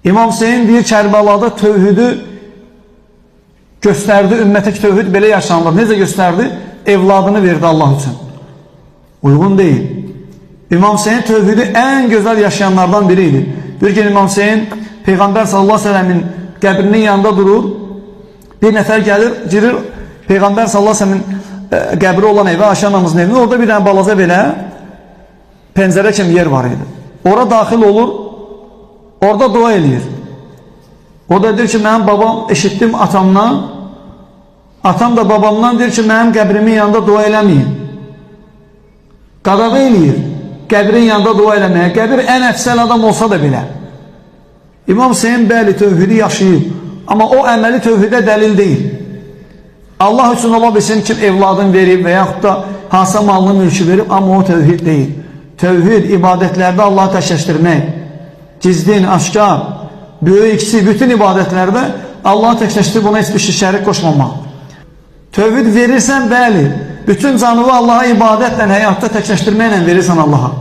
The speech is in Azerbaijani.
İmam Hüseyin deyir, Kərbəlada tövhüdü göstərdi, ümmətə ki, tövhid belə yaşanılır. Necə göstərdi? Evladını verdi Allah üçün. Uyğun deyil. İmam Hüseyin tövhidi en güzel yaşayanlardan biriydi. Bir gün İmam Hüseyin Peygamber sallallahu aleyhi ve sellemin qəbrinin yanında durur. Bir nefer gelir, girir Peygamber sallallahu aleyhi ve sellemin qəbri olan evə, Ayşə anamızın evine. Orada bir tane balaca belə pəncərə kimi yer var idi. Ora daxil olur, orada dua eləyir. O da deyir ki, mənim babam eşitdim atamdan, atam da babamdan deyir ki, mənim qəbrimin yanında dua eləməyin. Qadağa eləyir, qəbrin yanında dua eləməyə. Qəbir ən əfsəl adam olsa da belə. İmam Hüseyin bəli tövhidi yaşayıb, amma o əməli tövhidə dəlil deyil. Allah üçün ola bilsin kim evladın verib və yaxud da hansı malını mülkü verib, amma o tövhid deyil. Tövhid ibadətlərdə Allahı təkləşdirmək, gizlin, aşkar, böyük, kiçik, bütün ibadətlərdə Allahı təkləşdirib buna heç bir şey şərik qoşmamaq. Tövhid verirsən, bəli, bütün canını Allaha ibadətlə, həyatda təkləşdirməklə verirsən Allaha.